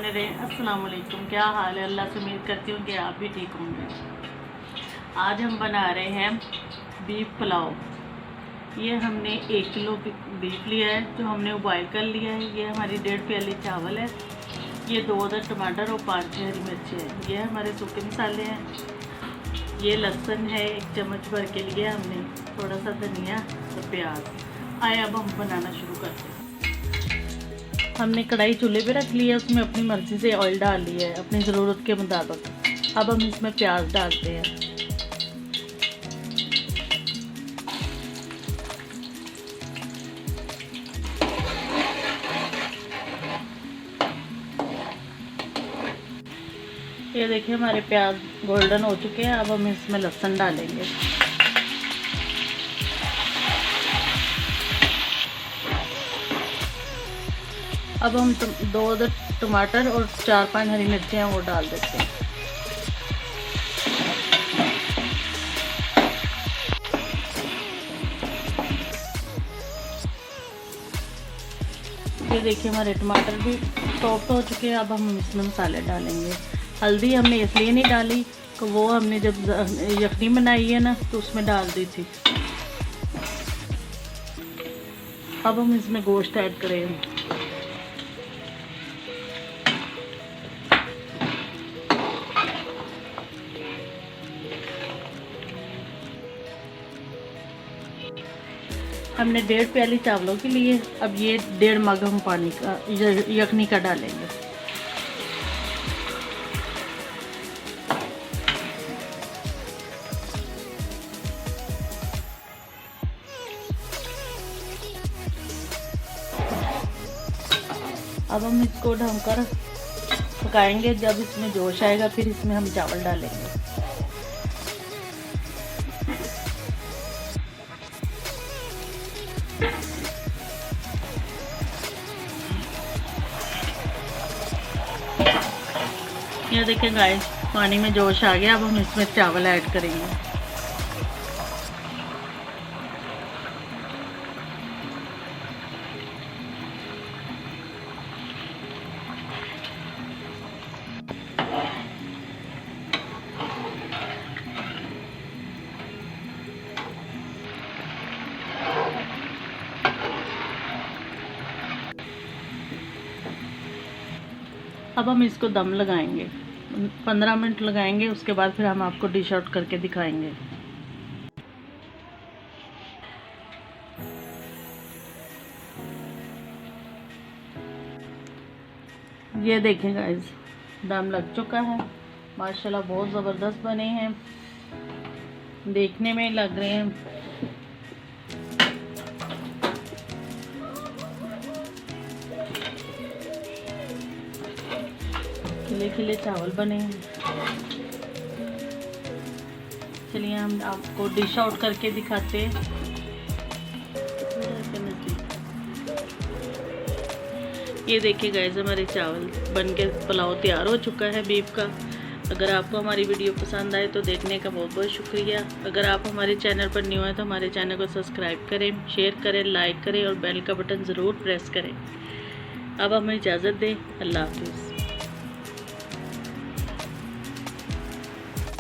बने रहें। अस्सलाम वालेकुम, क्या हाल है? अल्लाह से उम्मीद करती हूँ कि आप भी ठीक होंगे। आज हम बना रहे हैं बीफ पुलाव। ये हमने 1 किलो बीफ लिया है जो हमने बॉयल कर लिया है। ये हमारी 1.5 प्याली चावल है। ये 2 अदद टमाटर और 5-6 हरी मिर्ची है। ये हमारे सूखे मसाले हैं। ये लहसुन है 1 चम्मच भर के लिए हमने, थोड़ा सा धनिया और प्याज। आए अब हम बनाना शुरू करते हैं। हमने कढ़ाई चूल्हे पे रख ली है, उसमें अपनी मर्ज़ी से ऑयल डाल लिया है अपनी ज़रूरत के मुताबिक। अब हम इसमें प्याज डालते हैं। ये देखिए हमारे प्याज गोल्डन हो चुके हैं। अब हम इसमें लहसुन डालेंगे। अब हम 2 अदद टमाटर और 4-5 हरी मिर्चें हैं वो डाल देते हैं। ये देखिए हमारे टमाटर भी सॉफ्ट हो चुके हैं। अब हम इसमें मसाले डालेंगे। हल्दी हमने इसलिए नहीं डाली कि वो हमने जब यखनी बनाई है ना तो उसमें डाल दी थी। अब हम इसमें गोश्त ऐड करेंगे। हमने 1.5 प्याली चावलों के लिए अब ये 1.5 मग हम पानी का यखनी का डालेंगे। अब हम इसको ढककर पकाएंगे। जब इसमें जोश आएगा फिर इसमें हम चावल डालेंगे। ये देखिए गाइस पानी में जोश आ गया। अब हम इसमें चावल ऐड करेंगे। अब हम इसको दम लगाएंगे, 15 मिनट लगाएंगे। उसके बाद फिर हम आपको डिश आउट करके दिखाएंगे। ये देखें गाइस दम लग चुका है। माशाल्लाह बहुत ज़बरदस्त बने हैं, देखने में लग रहे हैं। खिले खिले चावल बने हैं। चलिए हम आपको डिश आउट करके दिखाते हैं। ये देखिए गाइस हमारे चावल बनके पुलाव तैयार हो चुका है बीफ का। अगर आपको हमारी वीडियो पसंद आए तो देखने का बहुत बहुत शुक्रिया। अगर आप हमारे चैनल पर न्यू हैं तो हमारे चैनल को सब्सक्राइब करें, शेयर करें, लाइक करें और बेल का बटन ज़रूर प्रेस करें। अब हमें इजाज़त दें। अल्लाह हाफिज़।